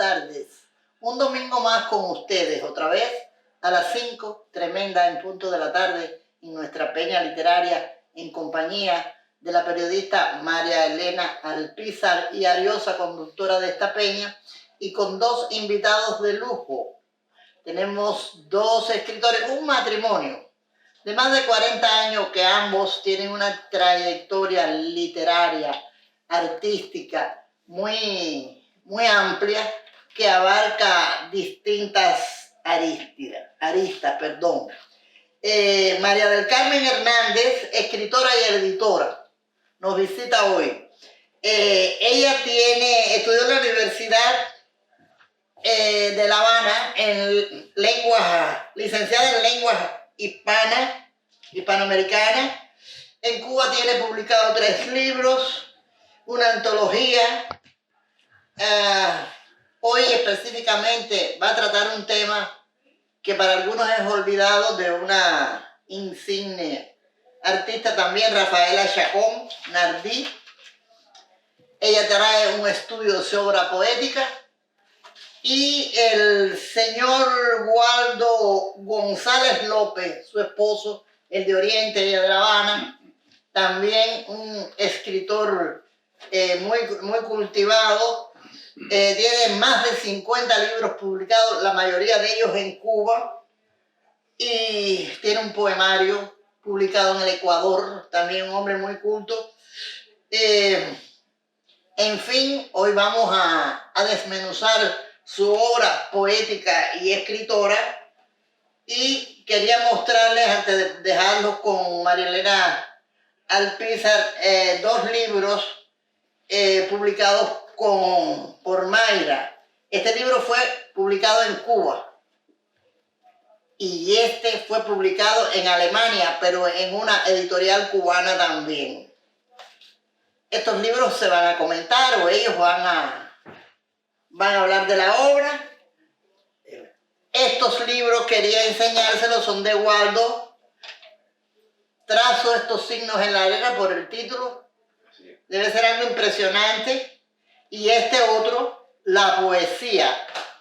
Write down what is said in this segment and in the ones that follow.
tardes. Un domingo más con ustedes, otra vez a las 5, tremenda en punto de la tarde, en nuestra peña literaria, en compañía de la periodista María Elena Alpizar y Ariosa, conductora de esta peña, y con dos invitados de lujo. Tenemos dos escritores, un matrimonio de más de 40 años que ambos tienen una trayectoria literaria, artística, muy amplia, que abarca distintas aristas. María del Carmen Hernández, escritora y editora, nos visita hoy. Ella estudió en la Universidad de La Habana, licenciada en lenguas hispanoamericanas. En Cuba tiene publicado 3 libros, una antología. Hoy específicamente va a tratar un tema que para algunos es olvidado, de una insigne artista también, Rafaela Chacón Nardí. Ella trae un estudio de su obra poética. Y el señor Waldo González López, su esposo, el de Oriente, ella de La Habana, también un escritor muy cultivado. Tiene más de 50 libros publicados, la mayoría de ellos en Cuba, y tiene un poemario publicado en el Ecuador, también un hombre muy culto. En fin, hoy vamos a desmenuzar su obra poética y escritora, y quería mostrarles, antes de dejarlos con María Elena Alpizar, 2 libros publicados por Mayra. Este libro fue publicado en Cuba y este fue publicado en Alemania, pero en una editorial cubana también. Estos libros se van a comentar, o ellos van a hablar de la obra. Estos libros quería enseñárselos, son de Waldo. Trazo estos signos en la arena por el título. Debe ser algo impresionante. Y este otro, la poesía,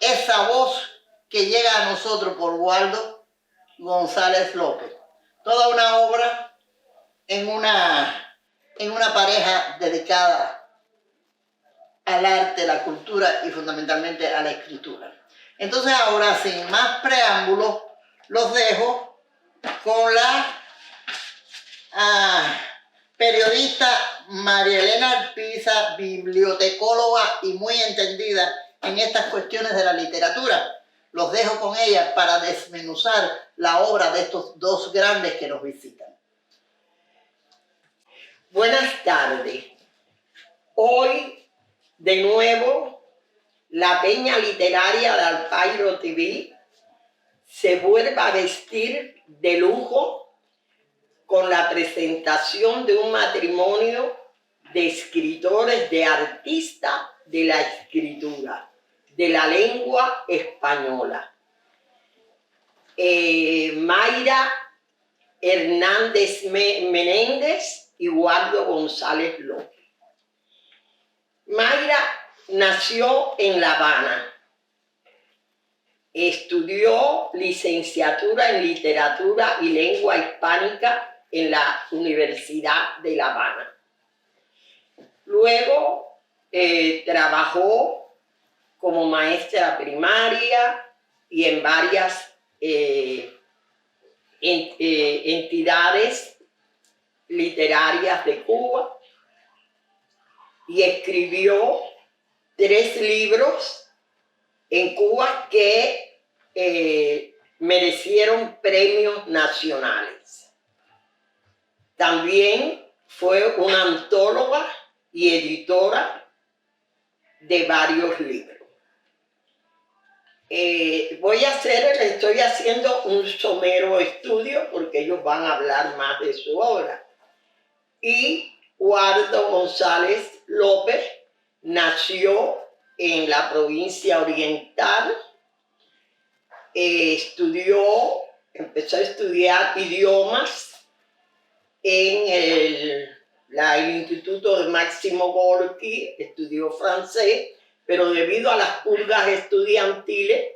esa voz que llega a nosotros por Waldo González López. Toda una obra en una pareja dedicada al arte, la cultura y fundamentalmente a la escritura. Entonces ahora, sin más preámbulos, los dejo con la periodista María Elena Alpizar, bibliotecóloga y muy entendida en estas cuestiones de la literatura. Los dejo con ella para desmenuzar la obra de estos 2 grandes que nos visitan. Buenas tardes. Hoy, de nuevo, la peña literaria de Alpairo TV se vuelve a vestir de lujo con la presentación de un matrimonio de escritores, de artistas de la escritura, de la lengua española. Mayra Hernández Menéndez y Waldo González López. Mayra nació en La Habana. Estudió licenciatura en literatura y lengua hispánica en la Universidad de La Habana. Luego trabajó como maestra primaria y en varias entidades literarias de Cuba, y escribió 3 libros en Cuba que merecieron premios nacionales. También fue una antóloga y editora de varios libros. Estoy haciendo un somero estudio porque ellos van a hablar más de su obra. Y Waldo González López nació en la provincia oriental. Empezó a estudiar idiomas en el Instituto de Máximo Gorki, estudió francés, pero debido a las purgas estudiantiles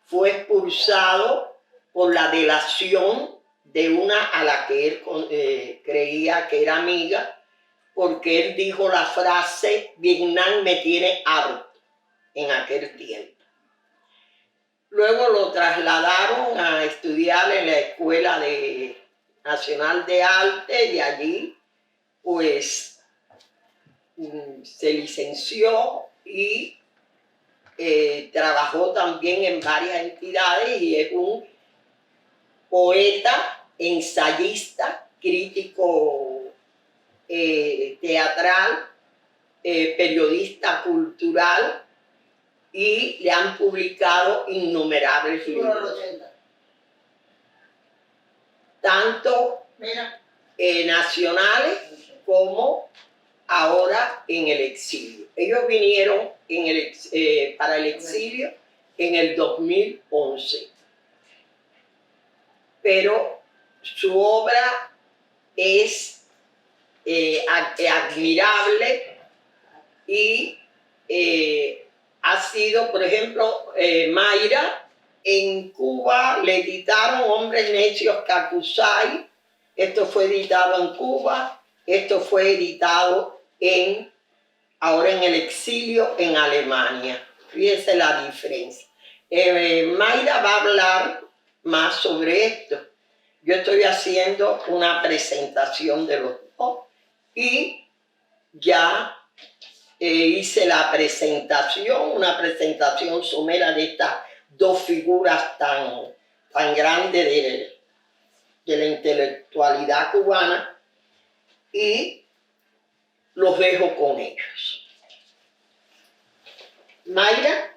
fue expulsado por la delación de una a la que él creía que era amiga, porque él dijo la frase Vietnam me tiene harto en aquel tiempo. Luego lo trasladaron a estudiar en la Escuela Nacional de Arte y allí pues se licenció y trabajó también en varias entidades y es un poeta, ensayista, crítico teatral, periodista cultural, y le han publicado innumerables libros, tanto nacionales como ahora en el exilio. Ellos vinieron para el exilio en el 2011, pero su obra es admirable y ha sido, por ejemplo, Mayra, en Cuba le editaron Hombres Necios Cacusay, esto fue editado en Cuba, esto fue editado ahora en el exilio en Alemania. Fíjese la diferencia. Mayra va a hablar más sobre esto. Yo estoy haciendo una presentación de los dos y ya hice la presentación, una presentación somera de estas dos figuras tan grandes de la intelectualidad cubana y los dejo con ellos. Mayra,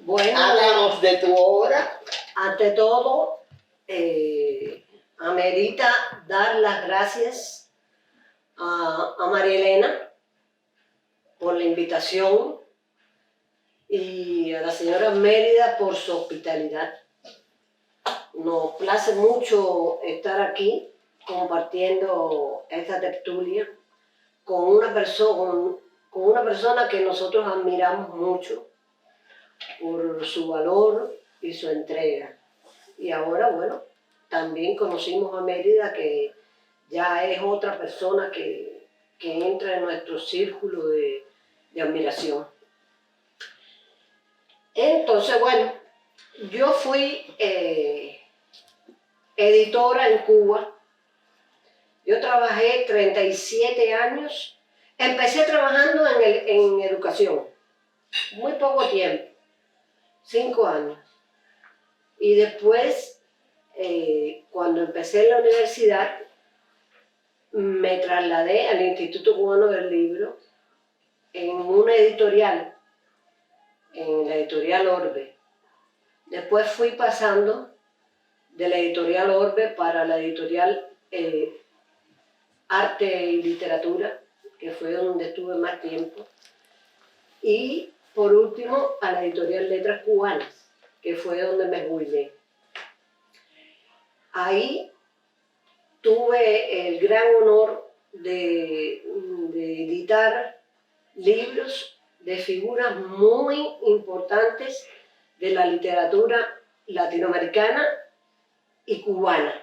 Bueno, háblanos de tu obra. ante todo, amerita dar las gracias a María Elena por la invitación y a la señora Mérida por su hospitalidad. Nos place mucho estar aquí compartiendo esta tertulia con una persona que nosotros admiramos mucho por su valor y su entrega. Y ahora, bueno, también conocimos a Mérida, que ya es otra persona que entra en nuestro círculo de admiración. Entonces, bueno, yo fui editora en Cuba. Yo trabajé 37 años. Empecé trabajando en educación, muy poco tiempo, 5 años. Y después, cuando empecé en la universidad, me trasladé al Instituto Cubano del Libro en una editorial, en la editorial Orbe. Después fui pasando de la editorial Orbe para la editorial Arte y Literatura, que fue donde estuve más tiempo. Y por último a la editorial Letras Cubanas, que fue donde me jubilé. Ahí tuve el gran honor de editar libros de figuras muy importantes de la literatura latinoamericana y cubana.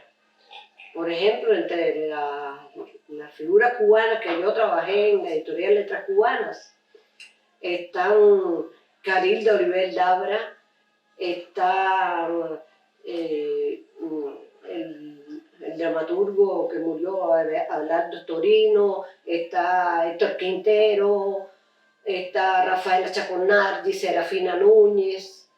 Por ejemplo, entre las figuras cubanas que yo trabajé en la editorial Letras Cubanas, están Carilda Oliver Dabra, está el dramaturgo que murió, Abelardo Torino, está Héctor Quintero, está Rafaela Chaconardi, Serafina Núñez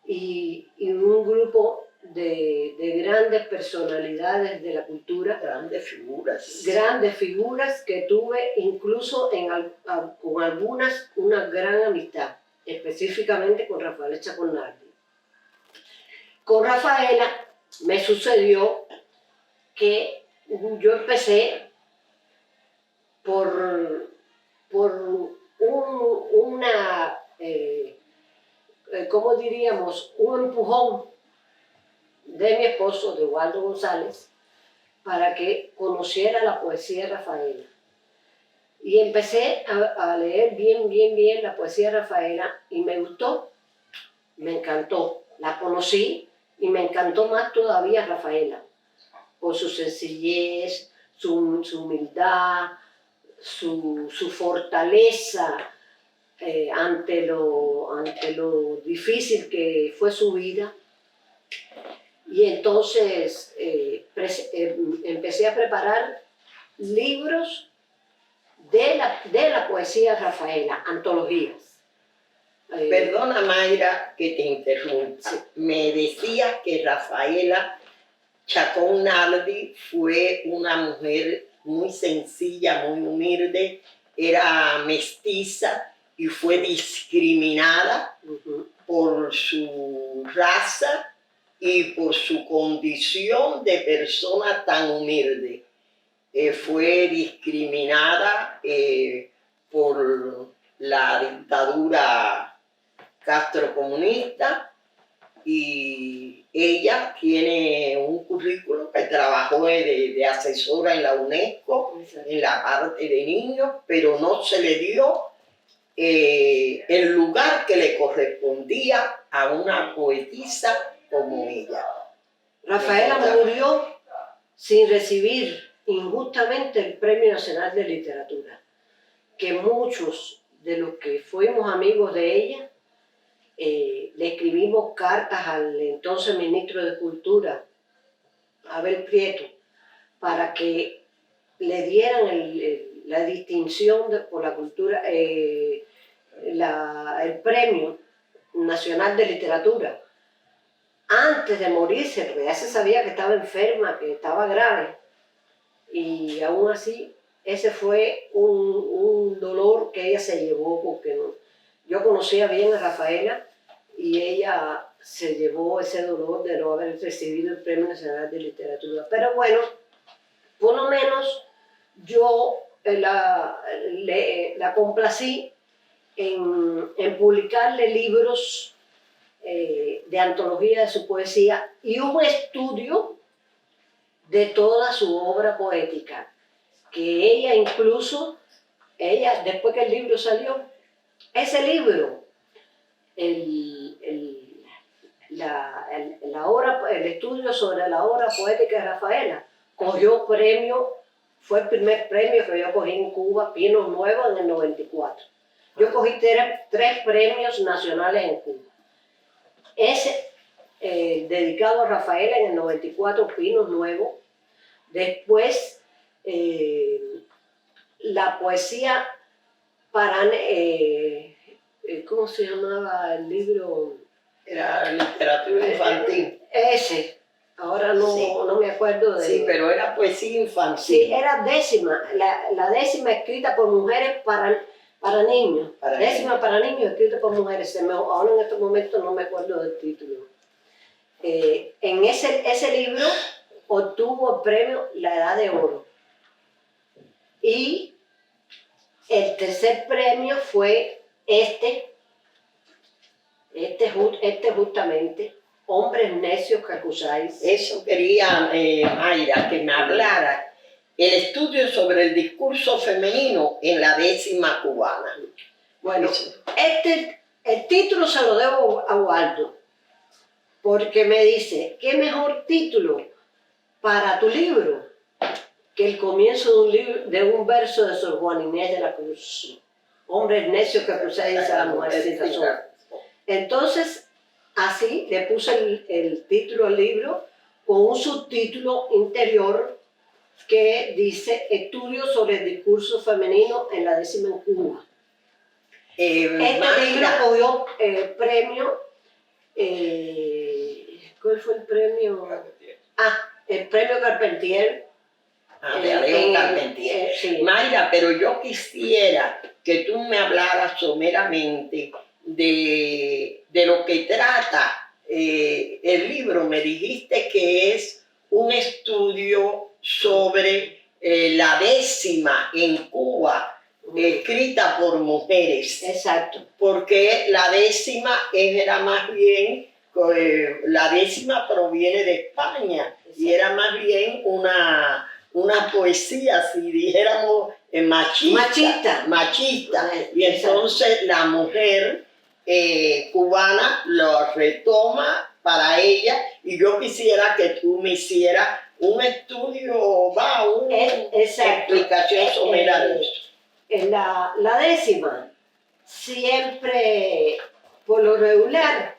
y un grupo de grandes personalidades de la cultura. Grandes figuras. Grandes figuras que tuve incluso con algunas una gran amistad, específicamente con Rafaela Chaconardi. Con Rafaela me sucedió que yo empecé por ¿cómo diríamos? Un empujón de mi esposo, de Waldo González, para que conociera la poesía de Rafaela. Y empecé a leer bien la poesía de Rafaela y me gustó, me encantó. La conocí y me encantó más todavía Rafaela, por su sencillez, su humildad, su fortaleza ante lo difícil que fue su vida. Y entonces empecé a preparar libros de la poesía de Rafaela, antologías. Perdona, Mayra, que te interrumpa. Sí. Me decías que Rafaela Chacón Nardi fue una mujer muy sencilla, muy humilde, era mestiza y fue discriminada por su raza y por su condición de persona tan humilde. Fue discriminada por la dictadura castrocomunista y ella tiene un currículo que trabajó de asesora en la UNESCO, en la parte de niños, pero no se le dio el lugar que le correspondía a una poetisa como ella. Rafaela murió sin recibir injustamente el Premio Nacional de Literatura, que muchos de los que fuimos amigos de ella le escribimos cartas al entonces ministro de Cultura, Abel Prieto, para que le dieran la distinción por la cultura, el Premio Nacional de Literatura, antes de morirse, porque ya se sabía que estaba enferma, que estaba grave, y aún así ese fue un dolor que ella se llevó, porque yo conocía bien a Rafaela y ella se llevó ese dolor de no haber recibido el Premio Nacional de Literatura. Pero bueno, por lo menos yo la complací en publicarle libros de antología de su poesía y un estudio de toda su obra poética, que ella incluso, después que el libro salió, ese libro, el estudio sobre la obra poética de Rafaela, cogió premio, fue el primer premio que yo cogí en Cuba, Pinos Nuevos, en el 94. Yo cogí tres premios nacionales en Cuba. Ese dedicado a Rafaela en el 94, Pinos Nuevos. Después, la poesía para... ¿cómo se llamaba el libro? Era literatura infantil. Ese. Ahora no, sí. No me acuerdo de... Sí, pero era poesía infantil. Sí, era décima. La décima escrita por mujeres para niños. Décima para niños escrita por mujeres. Ahora en estos momentos no me acuerdo del título. En ese libro obtuvo el premio La Edad de Oro. Y el tercer premio fue este justamente, Hombres Necios que Acusáis. Eso quería, Mayra, que me hablara el estudio sobre el discurso femenino en la décima cubana. Bueno, el título se lo debo a Waldo, porque me dice, ¿qué mejor título para tu libro que el comienzo de un verso de Sor Juana Inés de la Cruz? Hombres necios que acusáis a la mujer sin razón. Entonces, así le puse el título al libro con un subtítulo interior que dice Estudios sobre el discurso femenino en la décima en Cuba. Este libro cogió premio, ¿cuál fue el premio? El premio Carpentier. De Alejo Carpentier. Sí. Mayra, pero yo quisiera que tú me hablaras someramente de lo que trata el libro. Me dijiste que es un estudio sobre la décima en Cuba, escrita por mujeres. Exacto. Porque la décima era más bien, la décima proviene de España. Exacto. Y era más bien una poesía, si dijéramos machista. Y entonces la mujer cubana lo retoma para ella, y yo quisiera que tú me hicieras un estudio, una explicación somera de eso. La décima, siempre, por lo regular,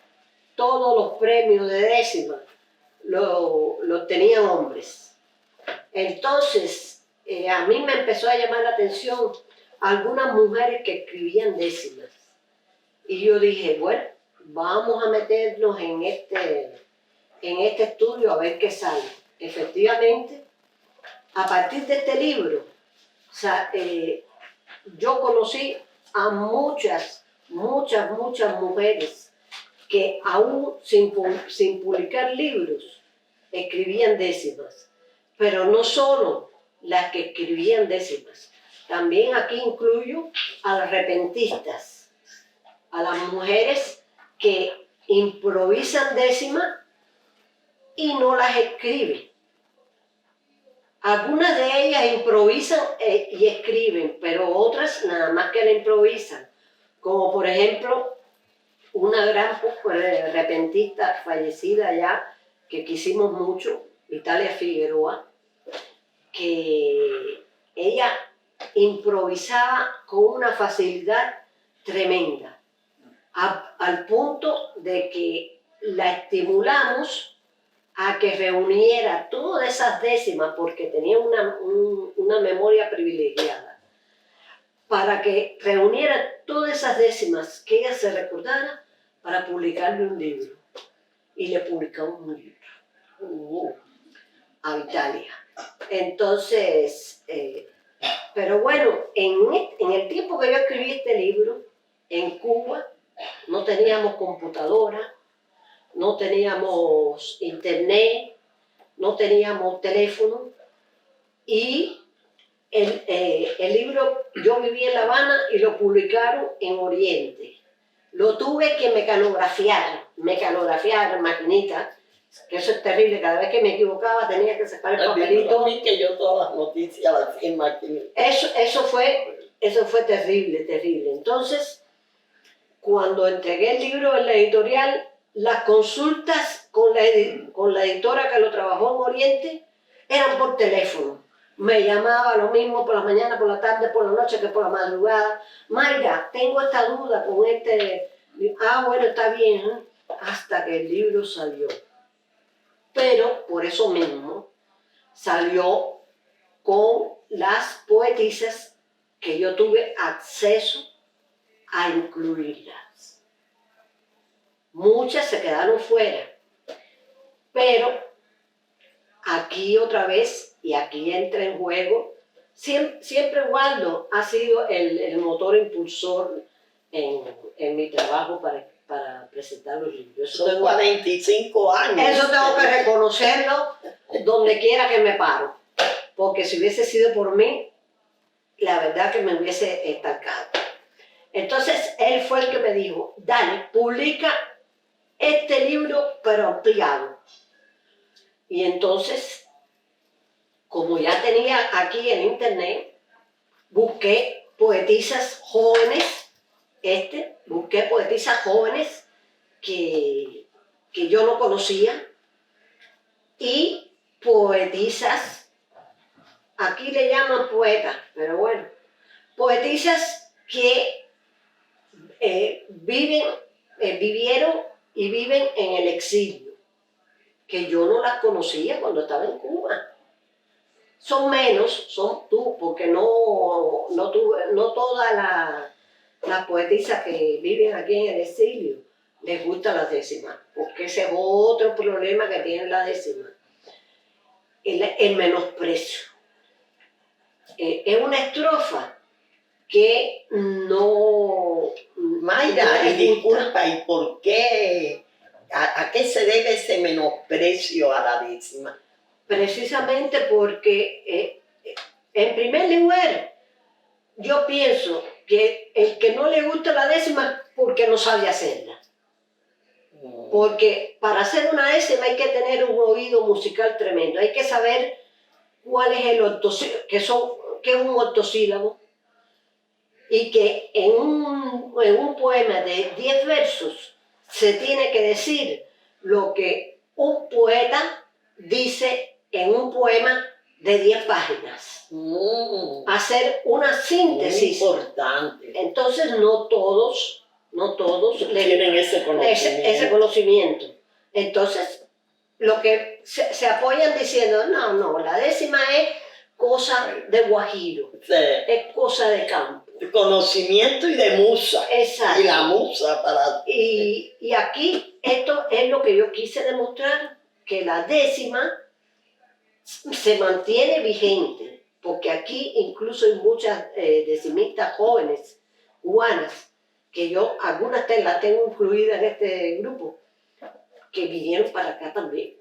todos los premios de décima los tenían hombres. Entonces, a mí me empezó a llamar la atención algunas mujeres que escribían décimas. Y yo dije, bueno, vamos a meternos en este estudio a ver qué sale. Efectivamente, a partir de este libro, yo conocí a muchas mujeres que aún sin publicar libros escribían décimas. Pero no solo las que escribían décimas, también aquí incluyo a las repentistas, a las mujeres que improvisan décimas y no las escriben. Algunas de ellas improvisan y escriben, pero otras nada más que la improvisan. Como por ejemplo, una gran repentista fallecida ya, que quisimos mucho, Italia Figueroa, que ella improvisaba con una facilidad tremenda, al punto de que la estimulamos a que reuniera todas esas décimas, porque tenía una memoria privilegiada, para que reuniera todas esas décimas que ella se recordara para publicarle un libro. Y le publicamos un libro a Italia. Entonces, pero bueno, en el tiempo que yo escribí este libro, en Cuba no teníamos computadora, no teníamos internet, no teníamos teléfono, y el libro, yo vivía en La Habana y lo publicaron en Oriente. Lo tuve que mecanografiar maquinita, que eso es terrible. Cada vez que me equivocaba tenía que sacar el papelito. Que yo todas las noticias las hacía en maquinita. Eso fue terrible. Entonces, cuando entregué el libro en la editorial, las consultas con la editora que lo trabajó en Oriente eran por teléfono. Me llamaba lo mismo por la mañana, por la tarde, por la noche que por la madrugada. Mayra, tengo esta duda con este. Bueno, está bien, ¿eh? Hasta que el libro salió. Pero por eso mismo salió con las poetisas que yo tuve acceso a incluirlas. Muchas se quedaron fuera, pero aquí otra vez, y aquí entra en juego, siempre Waldo ha sido el motor impulsor en mi trabajo para presentar los libros. Son 45 años. Eso tengo que reconocerlo donde quiera que me paro, porque si hubiese sido por mí, la verdad que me hubiese estancado. Entonces él fue el que me dijo, dale, publica este libro pero ampliado. Y entonces, como ya tenía aquí en internet, busqué poetisas jóvenes, busqué poetisas jóvenes que yo no conocía, y poetisas, aquí le llaman poetas, pero bueno, poetisas que vivieron y viven en el exilio, que yo no las conocía cuando estaba en Cuba. Son menos, porque no todas las poetisas que viven aquí en el exilio les gustan las décimas, porque ese es otro problema que tiene la décima, el menosprecio. Es una estrofa que no... Mayra, y disculpa, ¿y por qué? ¿A qué se debe ese menosprecio a la décima? Precisamente porque, en primer lugar, yo pienso que el que no le gusta la décima es porque no sabe hacerla. Porque para hacer una décima hay que tener un oído musical tremendo, hay que saber cuál es el octosílabo, que es un octosílabo y que en un poema de 10 versos se tiene que decir lo que un poeta dice en un poema de 10 páginas. Hacer una síntesis. Muy importante. Entonces no todos Tienen ese conocimiento. ese conocimiento. Entonces, lo que se apoyan diciendo, no, la décima es cosa de guajiro, Sí. es cosa de campo. De conocimiento y de musa. Exacto. Y la musa para... Y aquí esto es lo que yo quise demostrar, que la décima se mantiene vigente, porque aquí incluso hay muchas decimistas jóvenes cubanas, que yo algunas las tengo incluidas en este grupo, que vinieron para acá también.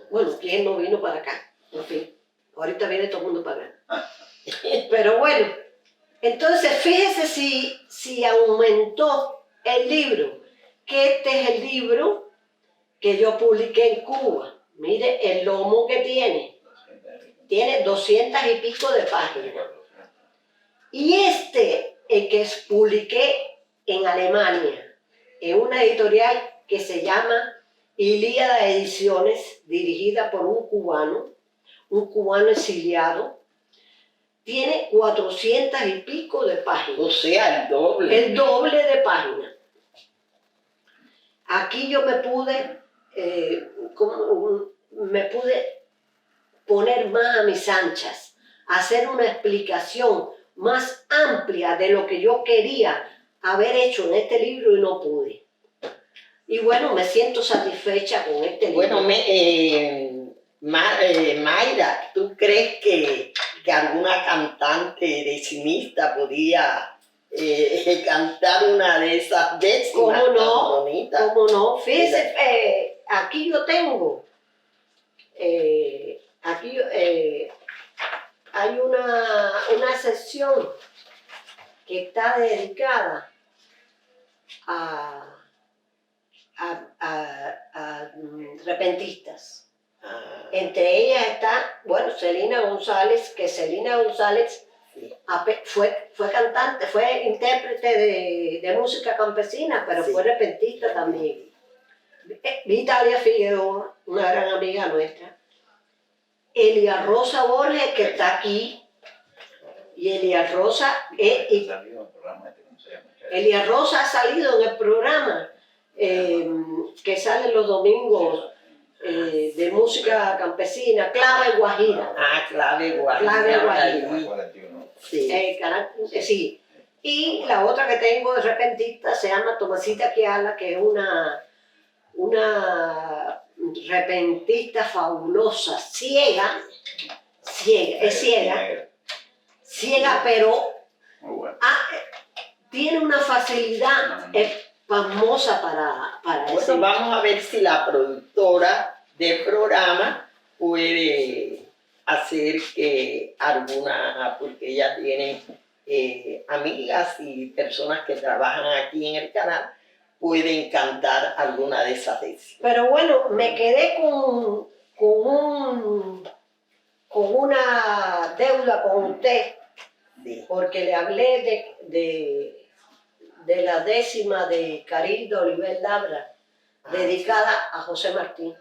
Bueno, ¿quién no vino para acá? En fin, ahorita viene todo el mundo para acá. Pero bueno, entonces fíjese si aumentó el libro, que este es el libro que yo publiqué en Cuba. Mire el lomo que tiene 200 y pico de páginas. Y el que publiqué en Alemania, en una editorial que se llama Ilíada Ediciones, dirigida por un cubano exiliado, tiene 400 y pico de páginas. O sea, el doble. El doble de páginas. Aquí yo me pude poner más a mis anchas, hacer una explicación más amplia de lo que yo quería haber hecho en este libro y no pude. Y bueno, me siento satisfecha con este libro. Bueno, Mayra, ¿tú crees que alguna cantante decimista podía cantar una de esas décimas ¿Cómo no? tan bonitas? ¿Cómo no? Fíjese, aquí yo tengo, hay una sección que está dedicada a repentistas. Entre ellas está, Celina González, que Celina González fue cantante, fue intérprete de música campesina, pero Sí. fue repentista también. Vitalia Figueroa, una gran amiga nuestra. Elia Rosa Borges, que está aquí. Y Elia Rosa ha salido en el programa que sale los domingos de música campesina, Clave Guajira. Clave Guajira. Clave Guajira. Sí. Sí. Y la otra que tengo de repentista se llama Tomasita Quiala, que es una repentista fabulosa, ciega, pero tiene una facilidad famosa para Bueno, eso. vamos a ver si la productora del programa puede hacer que porque ella tiene amigas y personas que trabajan aquí en el canal, pueden cantar alguna de esas décimas. Pero bueno, me quedé con una deuda con usted, Sí. porque le hablé de la décima de Carildo Oliver Labra, dedicada a José Martín,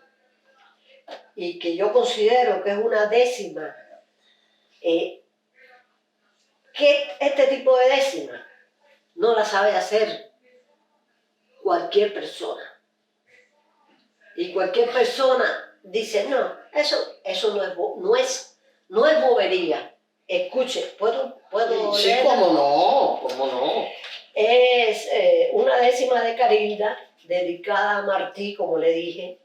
y que yo considero que es una décima, que este tipo de décima no la sabe hacer cualquier persona. Y cualquier persona dice, no, eso no es bobería. Escuche, ¿puedo Sí, leerla? cómo no. Es una décima de Carilda, dedicada a Martí, como le dije,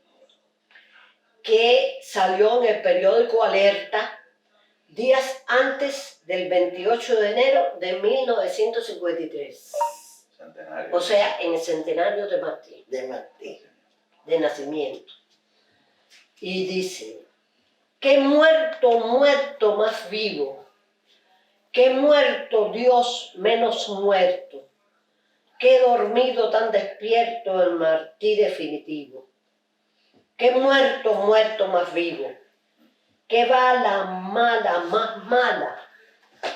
que salió en el periódico Alerta días antes del 28 de enero de 1953. Centenario. O sea, en el centenario de Martí, De Martín. de nacimiento. Y dice, qué muerto más vivo, qué muerto Dios menos muerto, qué dormido tan despierto el Martí definitivo, qué muerto más vivo, qué bala mala más mala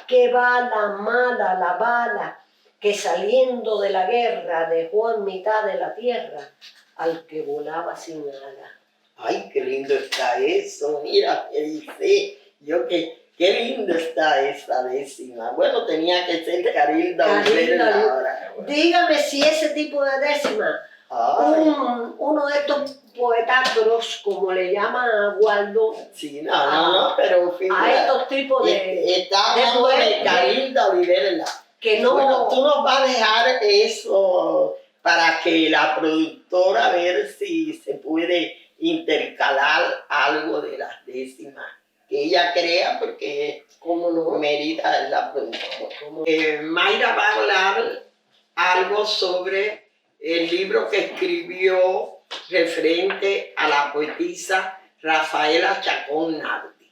qué bala mala la bala que saliendo de la guerra dejó en mitad de la tierra al que volaba sin alas. Ay, qué lindo está eso. Mira, que dice yo que qué lindo está esa décima. Bueno, tenía que ser Carilda Carilda Olivera ahora. Dígame si ese tipo de décima, Ay, uno de estos poetacros, como le llama Waldo, sí, no, pero a figura, estos tipos de está hablando de poetas Carilda Olivera. que no... Bueno, tú nos vas a dejar eso para que la productora a ver si se puede intercalar algo de las décimas que ella crea, porque ¿Cómo no? Mérida es la productora. Mayra va a hablar algo sobre el libro que escribió referente a la poetisa Rafaela Chacón Nardi.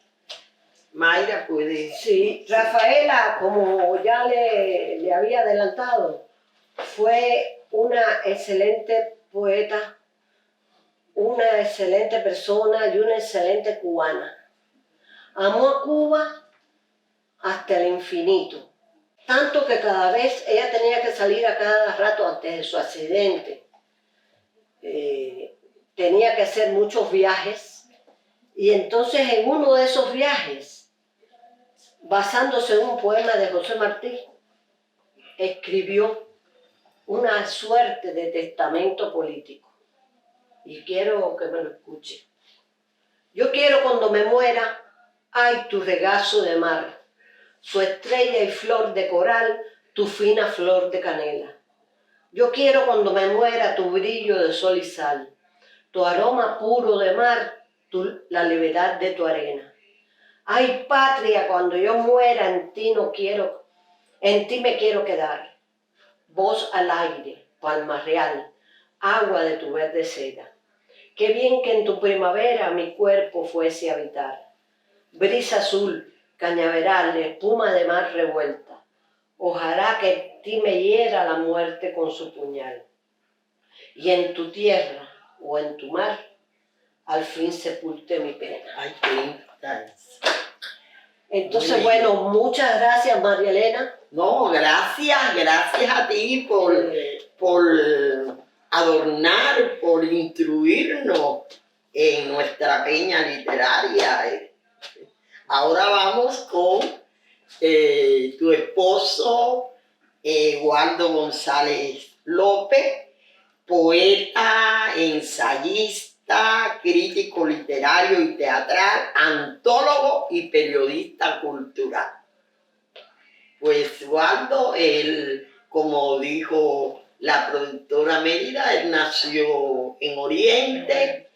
Mayra puede... Sí, Rafaela, como ya le había adelantado, fue una excelente poeta, una excelente persona y una excelente cubana. Amó a Cuba hasta el infinito, tanto que cada vez ella tenía que salir a cada rato antes de su accidente. Tenía que hacer muchos viajes y entonces en uno de esos viajes, basándose en un poema de José Martí, escribió una suerte de testamento político. Y quiero que me lo escuche. Yo quiero cuando me muera, ay, tu regazo de mar, su estrella y flor de coral, tu fina flor de canela. Yo quiero cuando me muera tu brillo de sol y sal, tu aroma puro de mar, la levedad de tu arena. Ay, patria, cuando yo muera en ti no quiero, en ti me quiero quedar. Voz al aire, palma real, agua de tu verde seda. Qué bien que en tu primavera mi cuerpo fuese a habitar. Brisa azul, cañaveral, espuma de mar revuelta. Ojalá que en ti me hiera la muerte con su puñal. Y en tu tierra o en tu mar, al fin sepulte mi pena. Ay, qué linda es. Entonces, bueno, muchas gracias, María Elena. No, gracias a ti por adornar, por instruirnos en nuestra peña literaria. Ahora vamos con tu esposo, Waldo González López, poeta, ensayista, crítico literario y teatral, antólogo y periodista cultural. Pues Waldo, él, como dijo la productora Mérida, él nació en Oriente,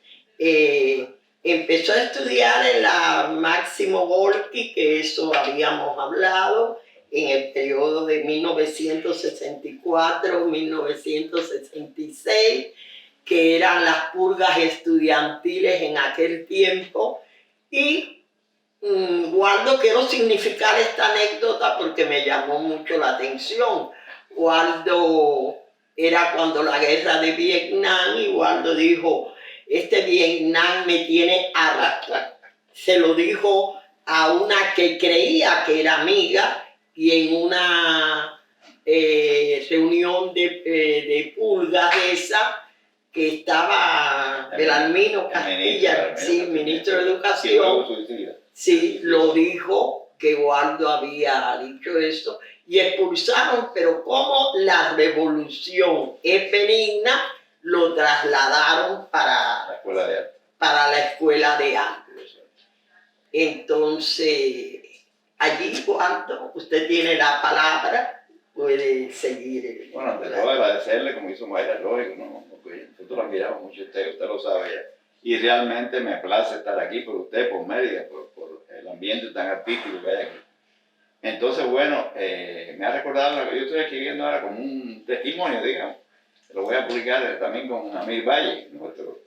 empezó a estudiar en la Máximo Gorki, que eso habíamos hablado, en el periodo de 1964-1966, que eran las purgas estudiantiles en aquel tiempo, y Waldo, quiero significar esta anécdota porque me llamó mucho la atención. Waldo era cuando la guerra de Vietnam y Waldo dijo, este Vietnam me tiene arrastrado. Se lo dijo a una que creía que era amiga y en una reunión de purgas esa que estaba Belarmino Castilla, sí, ministro de Educación. Sí, lo dijo que Waldo había dicho eso y expulsaron, pero como la revolución es benigna, lo trasladaron para la escuela de arte. Entonces, allí Waldo, usted tiene la palabra, puede seguir. Bueno, ante todo agradecerle, como hizo Mayra, lógico, ¿no? Porque nosotros la admiramos mucho a usted lo sabe ya. Y realmente me place estar aquí por usted, por Mérida, por el ambiente tan artístico que hay aquí. Entonces, bueno, me ha recordado lo que yo estoy escribiendo ahora como un testimonio, digamos. Lo voy a publicar también con Amir Valle, nuestro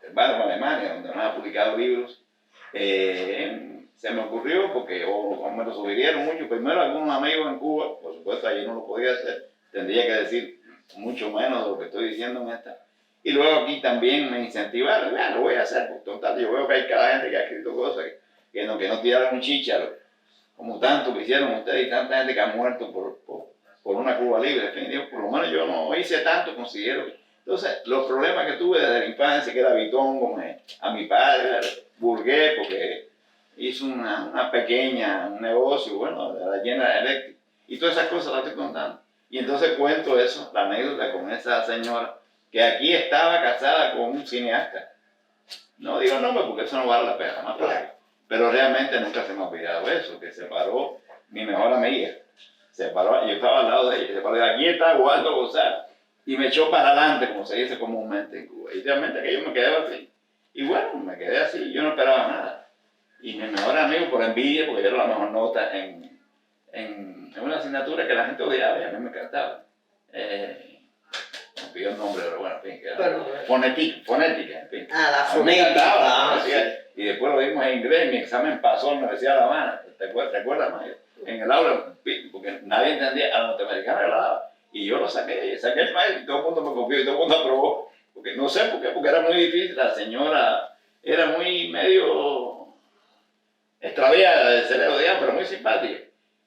hermano de Alemania, donde nos ha publicado libros. Se me ocurrió porque o me lo sugirieron mucho. Primero, algunos amigos en Cuba, por supuesto, allí no lo podía hacer. Tendría que decir mucho menos de lo que estoy diciendo en esta. Y luego aquí también me incentivaron, lo voy a hacer, por total, yo veo que hay cada gente que ha escrito cosas que no tiran un chícharo. como tanto que hicieron ustedes y tanta gente que ha muerto por una Cuba libre. En fin, digo, por lo menos yo no hice tanto, considero. Entonces, los problemas que tuve desde la infancia, que era bitongo, a mi padre, burgués, porque hizo un negocio, bueno, de la llena eléctrica. Y todas esas cosas las estoy contando. Y entonces cuento eso, la anécdota con esa señora que aquí estaba casada con un cineasta. No digo nombre porque eso no vale la pena, más claro. Pero realmente nunca se me ha olvidado eso, que se paró mi mejor amiga. Se paró, yo estaba al lado de ella, se paró, aquí está Waldo González. Y me echó para adelante, como se dice comúnmente en Cuba. Y realmente que yo me quedé así. Y bueno, me quedé así, yo no esperaba nada. Y mi mejor amigo, por envidia, porque yo era la mejor nota en una asignatura que la gente odiaba y a mí me encantaba. No pidió el nombre, pero bueno, en fin, que era fonética, en fin. Ah, la A mí me encantaba, fonética. ¿no? Y después lo vimos en inglés, mi examen pasó en la Universidad de La Habana, ¿te acuerdas más? En el aula, porque nadie entendía, a los norteamericanos la daba. Y yo lo saqué el mail y todo el mundo me copió y todo el mundo aprobó. Porque no sé por qué, porque era muy difícil, la señora era muy medio extraviada de ser odiada, pero muy simpática.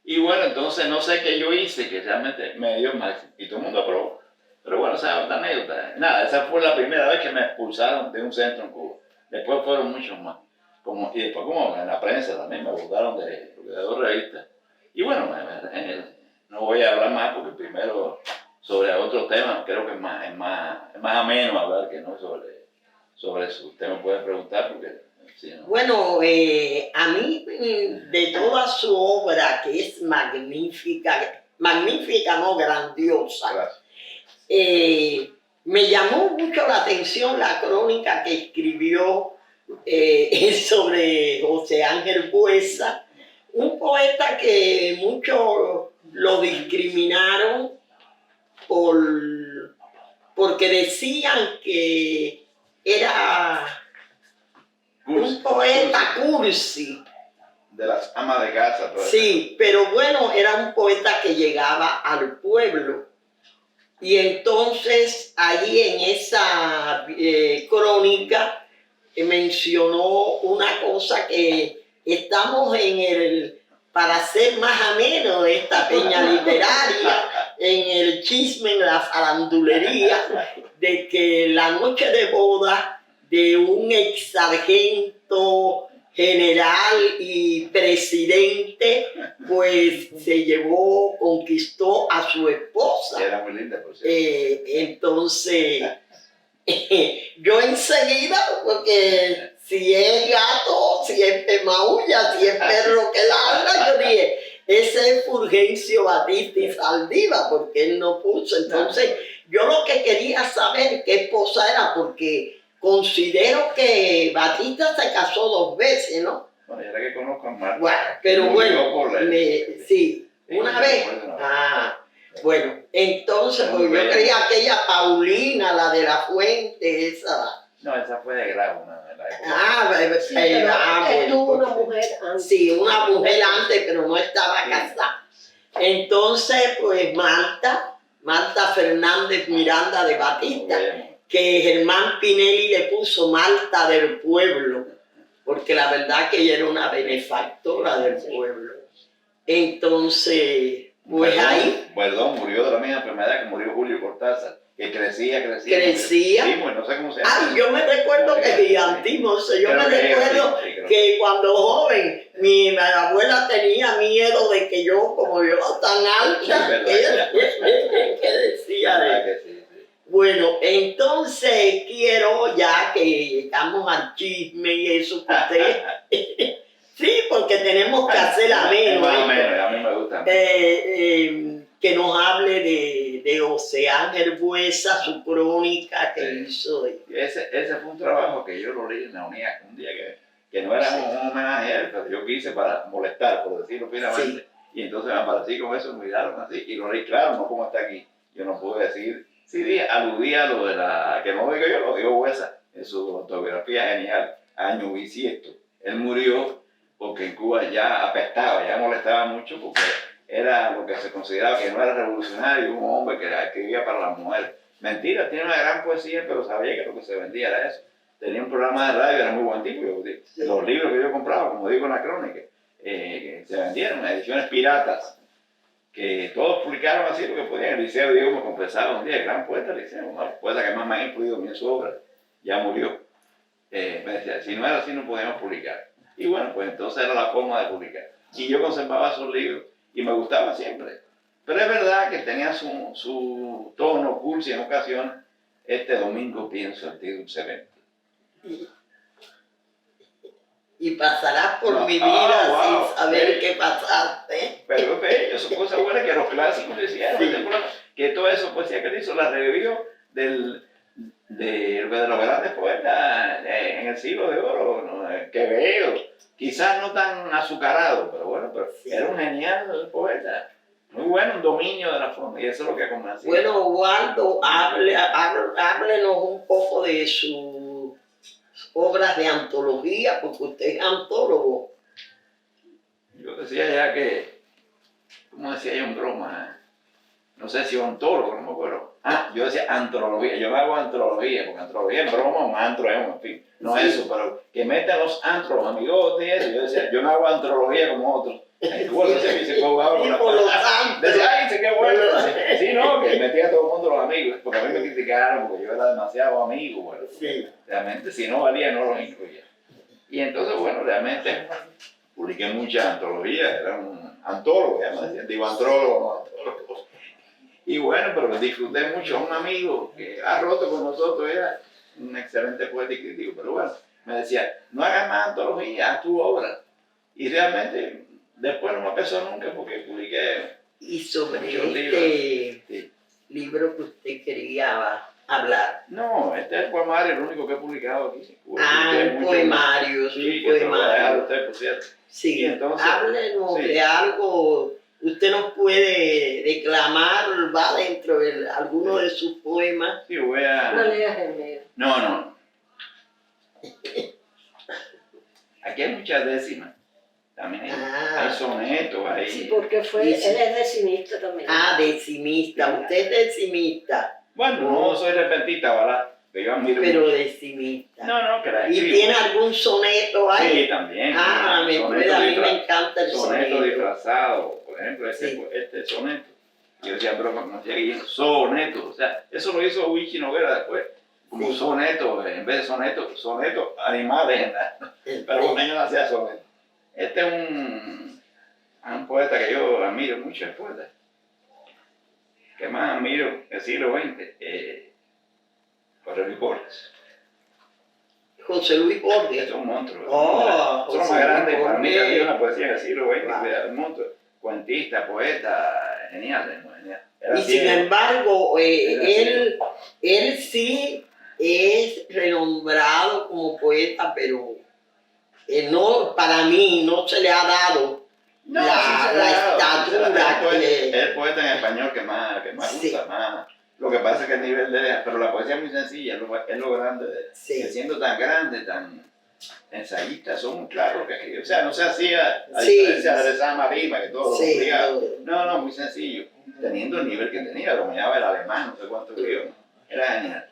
Y bueno, entonces no sé qué yo hice, que realmente me dio el máximo. Y todo el mundo aprobó. Pero bueno, esa es otra anécdota. Nada, esa fue la primera vez que me expulsaron de un centro en Cuba. Después fueron muchos más. Y después como en la prensa también me votaron de 2 revistas. Y bueno, no voy a hablar más porque primero sobre otros temas creo que es más ameno hablar que no sobre eso. Usted me puede preguntar porque... Sí, ¿no? Bueno, a mí de toda su obra, que es magnífica, no, grandiosa, Gracias. me llamó mucho la atención la crónica que escribió sobre José Ángel Buesa, un poeta que muchos lo discriminaron porque decían que era un poeta cursi. De las amas de casa. Sí, pero bueno, era un poeta que llegaba al pueblo. Y entonces ahí en esa crónica mencionó una cosa que estamos para ser más ameno de esta peña literaria, en el chisme, en la farandulería, de que la noche de boda de un ex sargento general y presidente, pues conquistó a su esposa. Era muy linda, por cierto. Entonces, yo enseguida, porque si es gato, si es maulla, si es perro que ladra, yo dije, ese es Fulgencio Batista y Saldívar, porque él no puso. Entonces, yo lo que quería saber qué esposa era, porque considero que Batista se casó 2 veces, ¿no? Bueno, ya que conozco a Marta. Bueno, pero bueno, sí, una vez. Bueno, entonces, pues yo creía aquella Paulina, la de la Fuente, esa. No, esa fue de Grau, una de la él tuvo una mujer antes. Sí, una mujer antes, pero no estaba casada. Entonces, pues Marta Fernández Miranda de Batista, que Germán Pinelli le puso Marta del Pueblo, porque la verdad que ella era una benefactora del pueblo. Entonces, pues ahí... Perdón, murió de la misma enfermedad que murió Julio Cortázar, que crecía. ¿Crecía? Sí, pues no sé cómo se llama. Ay, yo me recuerdo que gigantismo, yo me recuerdo que cuando joven, mi abuela tenía miedo de que yo, como yo era tan alta, que decía de... Bueno, entonces quiero, ya que llegamos al chisme y eso que usted... Sí, porque tenemos que hacer ameno. A mí me gusta. Que nos hable de José Ángel Buesa, su crónica que hizo. Ese fue un trabajo que yo lo leí en la unidad un día que no era un homenaje a él, pero yo quise para molestar, por decirlo finamente. Sí. Y entonces me aparecí con eso, me miraron así, y lo leí claro, no como está aquí. Yo no pude decir, sí, aludía a lo de que no lo digo yo, lo digo Buesa, en su autobiografía genial, Año Bisiesto. Él murió porque en Cuba ya apestaba, ya molestaba mucho, porque era lo que se consideraba que no era revolucionario, un hombre que vivía para las mujeres. Mentira, tiene una gran poesía, pero sabía que lo que se vendía era eso. Tenía un programa de radio, era muy buen tipo. Los libros que yo compraba, como digo en la crónica, que se vendieron, ediciones piratas, que todos publicaron así lo que podían. Eliseo Diego me confesaba un día, gran poeta Eliseo, una poeta que más me ha influido en su obra, ya murió. Me decía, si no era así no podíamos publicar. Y bueno, pues entonces era la forma de publicar. Y yo conservaba esos libros y me gustaba siempre. Pero es verdad que tenía su tono cursi en ocasiones. Este domingo pienso en ti dulcemente. Y pasarás por No, mi vida wow, sin saber sí. qué pasaste. Pero es bello, son cosas buenas que los clásicos decían. Sí. Que todo eso poesía que él hizo la revivió de los grandes poetas en el siglo de oro, ¿no? Quevedo, quizás no tan azucarado, pero bueno, pero Sí. era un genial poeta, muy bueno, un dominio de la forma, y eso es lo que convencía. Bueno, Waldo, háblenos un poco de sus obras de antología, porque usted es antólogo. Yo decía ya que, como decía yo en broma, no sé si ontólogo, no me acuerdo. Yo decía antología, yo me hago antología, porque antología es broma, un antro, en fin, no Sí. eso, pero que metan los antros, los amigos de eso, yo decía, yo no hago antología como otros. Bueno, decía que se jugaba con la Por los santos. decía, ay, sí, qué bueno. Sí, no, que metía a todo el mundo los amigos, porque a mí me criticaron, porque yo era demasiado amigo, bueno, Sí. realmente si no valía no los incluía. Y entonces, bueno, realmente publiqué muchas antologías, era un antólogo, ya me decían, digo antrólogo, no antólogo. Y bueno, pero disfruté mucho. Un amigo que ha roto con nosotros, era un excelente poeta y crítico, pero bueno, me decía, no hagas más antología, haz tu obra. Y realmente, después no me pesó nunca porque publiqué Y sobre muchos este libros. Sí. libro que usted quería hablar. No, este es el poemario, el único que he publicado aquí. El Mucho poemario, más. su Sí, que te lo voy a dejar a poemario. usted, por cierto. Sí, Y entonces, háblenos sí. de algo. Usted nos puede declamar, va dentro de alguno de sus poemas. Sí, voy a... No leas el medio. No. Aquí hay muchas décimas. También hay sonetos, hay... Sí, porque Y él sí. es decimista también. Decimista. Usted es decimista, Bueno, no soy repentista, ¿verdad? Que yo admiro pero mucho. decimista. No, que la ¿Y escribo. tiene algún soneto ahí? Sí, también. A mí me encanta el soneto soneto. disfrazado, por ejemplo, Sí. este soneto. Yo decía, pero como decía Guillermo, soneto. O sea, eso lo hizo Wichi Noguera después. Como Sí. soneto, en vez de soneto animales. Pero bueno, yo no hacía soneto. Este es un poeta que yo admiro mucho, el poeta. Que más admiro del siglo XX, José Luis Borges. José Luis Es Borges. un monstruo. Oh, es lo José más grande Luis para mí Borges. que había una poesía del siglo XX, Wow. un monstruo. Cuentista, poeta, genial. Era Y sin ciego. embargo, Era él sí es renombrado como poeta, pero no, para mí no se le ha dado No, la sí se le ha dado, sí se le ha dado. estatura Es que... el poeta en español que más Sí. gusta, más. Lo que pasa es que el nivel pero la poesía es muy sencilla, es lo grande, Sí. que siendo tan grande, tan ensayista, son muy claros que escribe. O sea, no se hacía a Sí. diferencia de San Marima, que todo lo Sí, obligaba. no. No, muy sencillo, teniendo el nivel que tenía, dominaba el alemán, no sé cuántos idiomas, era genial.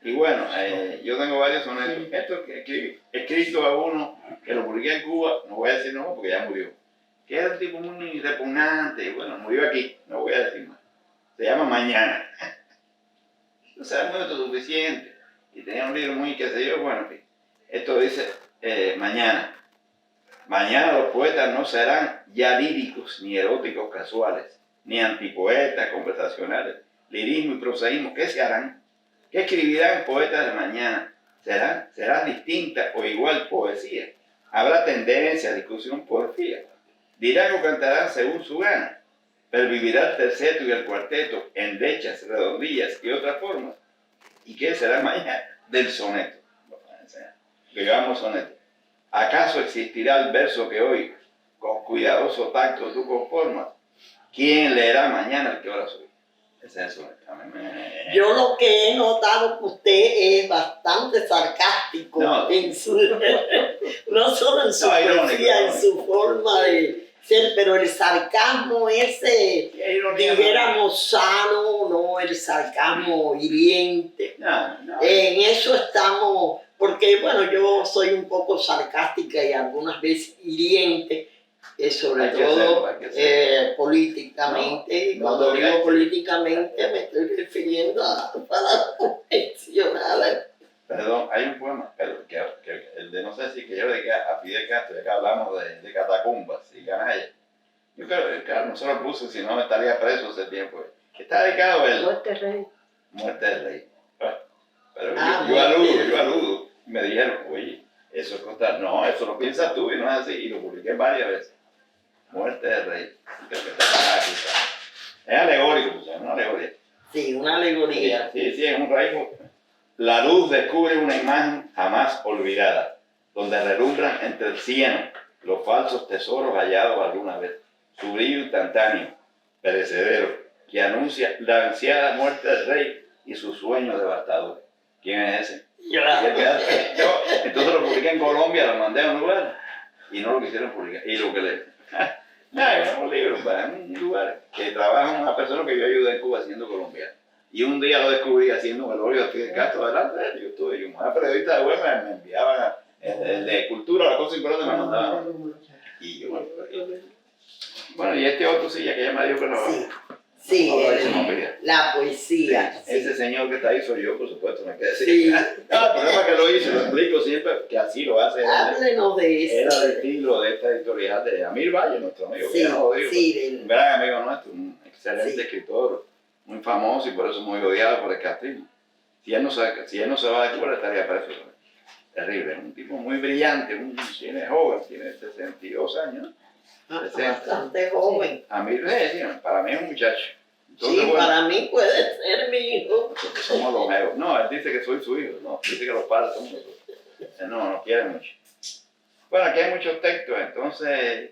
Y bueno, yo tengo varios sonetos. Esto que he escrito a uno que lo publiqué en Cuba, no voy a decir no porque ya murió, que era un tipo muy repugnante, bueno, murió aquí, no voy a decir más. Se llama Mañana. O sea, muy autosuficiente. Y tenía un libro muy, qué sé yo, bueno, en fin. Esto dice, Mañana. Mañana los poetas no serán ya líricos ni eróticos casuales, ni antipoetas conversacionales. Lirismo y prosaísmo, ¿qué se harán? ¿Qué escribirán poetas de mañana? ¿Será distinta o igual poesía? Habrá tendencia, discusión, porfía. Dirán o cantarán según su gana. Pervivirá el terceto y el cuarteto, endechas, redondillas y otras formas. ¿Y qué será mañana? Del soneto. Que yo amo soneto. ¿Acaso existirá el verso que hoy, con cuidadoso tacto, tú conformas? ¿Quién leerá mañana el que ahora soy? Ese es el soneto. Yo lo que he notado que usted es bastante sarcástico No. en su, no solo en su irónico, poesía, en irónico. su forma de ser, pero el sarcasmo ese, dijéramos sano, no el sarcasmo hiriente. No. En eso estamos, porque bueno, yo soy un poco sarcástica y algunas veces hiriente, sobre Hay que todo hacerlo, hay que hacerlo. políticamente, y No, cuando no, digo hay- políticamente me estoy refiriendo a para convencionales. Perdón, hay un poema, que el de no sé si que yo dediqué a Fidel Castro, ya que hablamos de catacumbas y canallas. Yo creo que claro, no se lo puse, si no estaría preso ese tiempo. Que está dedicado a él. Muerte rey. Muerte del rey. Pero Ah, yo muerte del aludo. Y me dijeron, oye, eso es costar. No, eso lo piensas tú y no es así. Y lo publiqué varias veces. Muerte del rey. Creo que está aquí. Es alegórico, o sea, una alegoría. Sí, una alegoría. Sí, es un rey. La luz descubre una imagen jamás olvidada, donde relumbran entre el cieno los falsos tesoros hallados alguna vez. Su brillo instantáneo, perecedero, que anuncia la ansiada muerte del rey y sus sueños devastadores. ¿Quién es ese? Yo, Entonces lo publiqué en Colombia, lo mandé a un lugar y no lo quisieron publicar. Y lo que le... es un libro para un lugar que trabaja una persona que yo ayudé en Cuba siendo colombiano. Y un día lo descubrí haciendo un velorio de Fidel Castro delante de él. Yo estuve, y una periodista de web me enviaban el de cultura, la cosa importante me mandaban. Y yo, bueno, y este otro sí, ya que ella me dijo que no. Sí, Ahora se me olvida. la poesía. Sí. Ese señor que está ahí soy yo, por supuesto, no hay que decir. Sí. No, el problema es que lo hice, lo explico siempre, que así lo hace. Háblenos de Era eso. el estilo de esta editorial de Amir Valle, nuestro amigo, que Sí, ya no lo digo, sí, un gran amigo nuestro, un excelente Sí. escritor, muy famoso y por eso muy odiado por el castrismo. Si él no se va de Cuba, estaría preso. Terrible, un tipo muy brillante, tiene joven, tiene 62 años. bastante joven. Amir Valle, para mí es un muchacho. Entonces, Sí, bueno, para mí puede ser mi hijo. nosotros somos los geos. No, él dice que soy su hijo, no, dice que los padres son nosotros. No quiere mucho. Bueno, aquí hay muchos textos, entonces...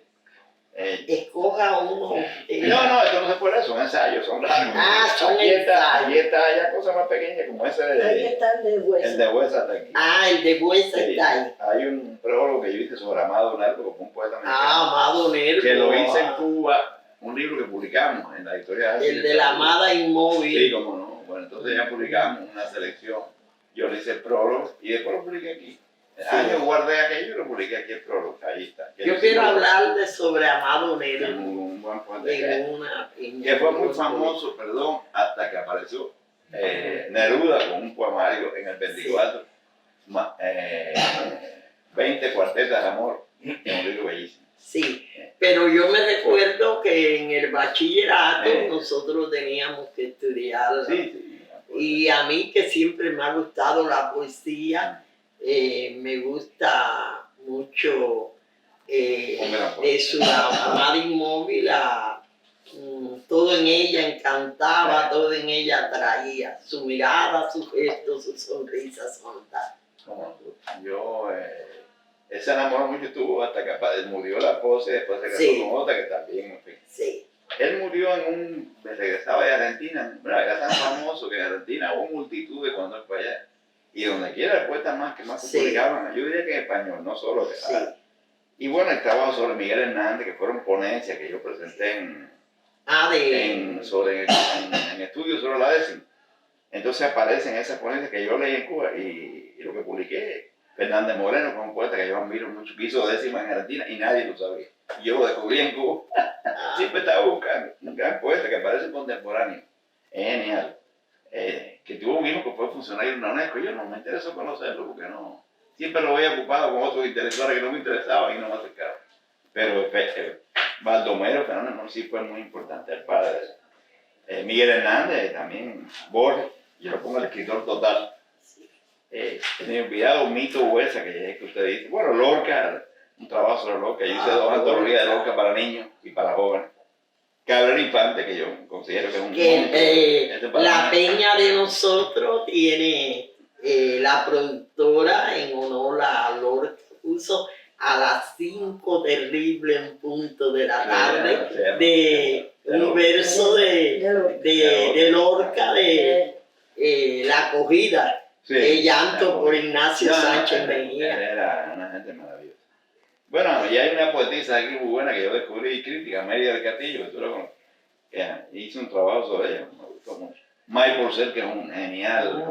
Escoja uno. no, esto no se puede, son ensayos, son largos. Son Aquí ensayos. está ya cosas más pequeñas como ese Ahí está el de hueso. el de Huesa hasta aquí. El de Buesa Sí, está ahí. hay un prólogo que yo hice sobre Amado Nervo, como un poeta mexicano, Amado Nervo. que lo hice en Cuba, un libro que publicamos en la editorial. El de la amada inmóvil. Sí, como no. Bueno, entonces ya publicamos una selección. Yo le hice el prólogo y después lo publiqué aquí. Años guardé aquello y lo publiqué aquí el prólogo. Ahí está. Yo quiero hablar sobre Amado Nervo. Un buen poeta En una que fue muy famoso, perdón, hasta que apareció Neruda con un poemario en el 24, 20 cuartetas de amor, en un libro bellísimo. Sí, pero yo me recuerdo que en el bachillerato nosotros teníamos que estudiar. Sí. Y a mí, que siempre me ha gustado la poesía, me gusta mucho eso, la amada inmóvil, todo en ella encantaba, todo en ella atraía, su mirada, su gesto, su sonrisa sonda. Yo, él se enamoró mucho, estuvo hasta que murió la esposa y después se casó con otra que también, en fin. Sí. Él murió regresaba de Argentina, era tan famoso que en Argentina hubo multitud de cuando él fue allá. Y donde quiera poetas más que se publicaban, yo diría que en español, no solo que Y bueno, el trabajo sobre Miguel Hernández, que fueron ponencias que yo presenté en estudios sobre la décima. Entonces aparecen esas ponencias que yo leí en Cuba y lo que publiqué. Fernández Moreno, que es un poeta que yo admiro mucho, que hizo décima en Argentina y nadie lo sabía. Yo lo descubrí en Cuba. Siempre estaba buscando un gran poeta que parece contemporáneo. Es genial. Que tuvo un hijo que fue funcionario en la UNESCO. Yo no me interesó conocerlo porque no. Siempre lo veía ocupado con otros intelectuales que no me interesaban y no me acercaba. Pero Baldomero Fernández sí fue muy importante, el padre. Miguel Hernández también, Borges, yo lo pongo el escritor total. Tenía olvidado Mito Huesa, que es que usted dice. Bueno, Lorca, un trabajo sobre Lorca. Yo hice 2 antologías de Lorca para niños y para jóvenes. Cabrera Infante, que yo considero que es un monstruo. La peña de nosotros tiene la productora en honor a Lorca, puso a las 5 terrible en punto de la tarde de un verso de Lorca de la acogida. El llanto por Ignacio Sánchez Mejía. Era una gente maravillosa. Bueno, y hay una poetisa aquí muy buena que yo descubrí, Crítica, Amelia del Castillo, que tú la conoces. Hice un trabajo sobre ella, me gustó mucho. Michael Porcel, que es un genial.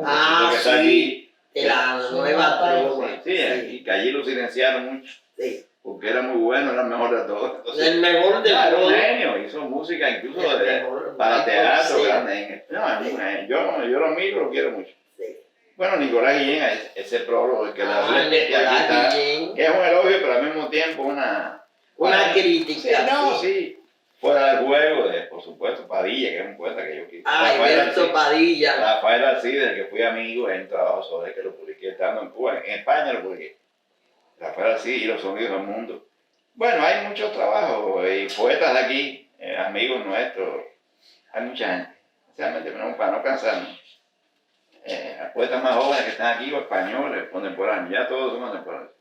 Que está aquí, de la nueva trova. y que allí lo silenciaron mucho. Sí. Porque porque era muy bueno, era el mejor de todos. Entonces, El mejor de era un todos. genio, hizo música incluso El mejor, para Michael teatro. Cera. Grande. No, es un genio. Yo lo admiro, lo quiero mucho. Sí. Bueno, Nicolás Guillén, ese prólogo que le hablé, que aquí Nicolás está, Guillén. que es un elogio, pero al mismo tiempo una Crítica. Sí, no, sí. Fuera del juego, por supuesto, Padilla, que es un poeta que yo quiero. Alberto Padilla. Rafael Alcide, del que fui amigo, en trabajo sobre él, que lo publiqué estando en Cuba. En España lo publiqué. Rafael Alcide y los sonidos del mundo. Bueno, hay muchos trabajos y poetas de aquí, amigos nuestros. Hay mucha gente. Realmente, para no cansarnos. Poetas más jóvenes que están aquí, o españoles, contemporáneos, ya todos son contemporáneos.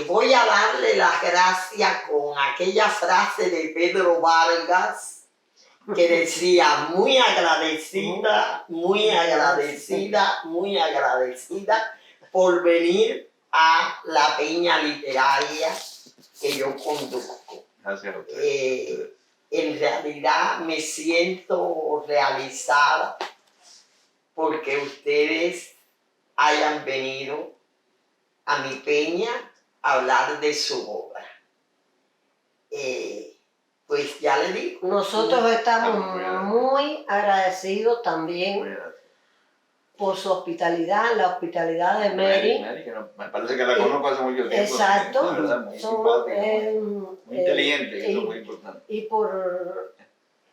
Voy a darle las gracias con aquella frase de Pedro Vargas que decía, muy agradecida, muy agradecida, muy agradecida por venir a la peña literaria que yo conduzco. Gracias a ustedes. En realidad me siento realizada porque ustedes hayan venido a mi peña a hablar de su obra. Pues ya le digo. Nosotros estamos Estamos muy agradecidos también por su hospitalidad, la hospitalidad de Mary. Que me parece que la conozco hace mucho tiempo. Exacto. De verdad, muy Son, simpática, muy inteligente, que eso es muy importante.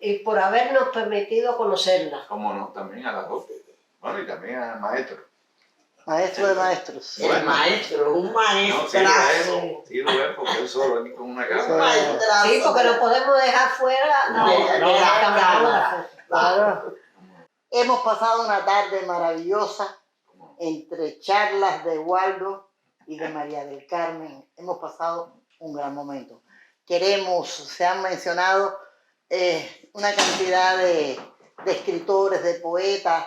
Y por habernos permitido conocerla. Como no, también a las dos. Bueno, y también al maestro. Maestro de maestros. El maestro, un No, sí maestrazo. lo veo porque él solo aquí con una Un cámara. maestrazo. Sí, porque no podemos dejar fuera de la cámara. Claro. Hemos pasado una tarde maravillosa entre charlas de Waldo y de María del Carmen. Hemos pasado un gran momento. Se han mencionado una cantidad de escritores, de poetas,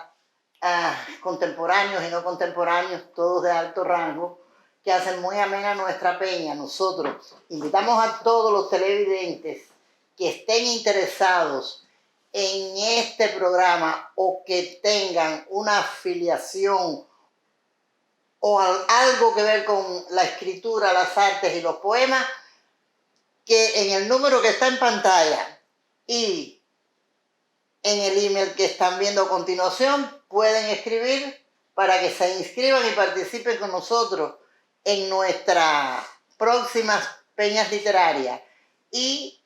contemporáneos y no contemporáneos, todos de alto rango, que hacen muy amena nuestra peña. Nosotros invitamos a todos los televidentes que estén interesados en este programa o que tengan una afiliación o algo que ver con la escritura, las artes y los poemas, que en el número que está en pantalla y en el email que están viendo a continuación pueden escribir para que se inscriban y participen con nosotros en nuestras próximas peñas literarias. Y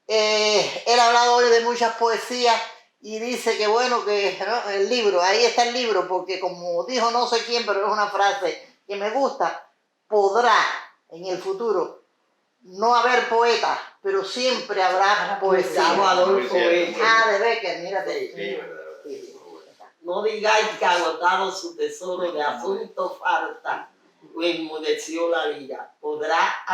él ha hablado hoy de muchas poesías y dice que bueno, que ¿no? El libro, ahí está el libro, porque como dijo no sé quién, pero es una frase que me gusta, podrá en el futuro no haber poetas, pero siempre habrá poesía. Gustavo Adolfo Bécquer. De Bécquer, mírate. Sí, verdad. No digáis que agotado su tesoro de asuntos falta o enmudeció la liga. Podrá no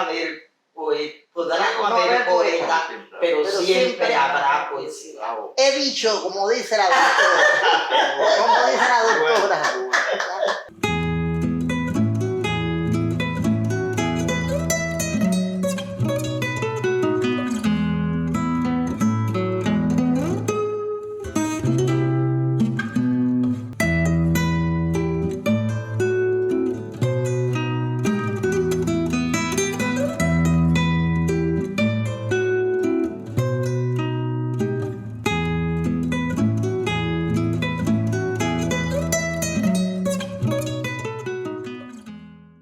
haber poeta, pero siempre habrá poesía. He dicho, como dice la doctora,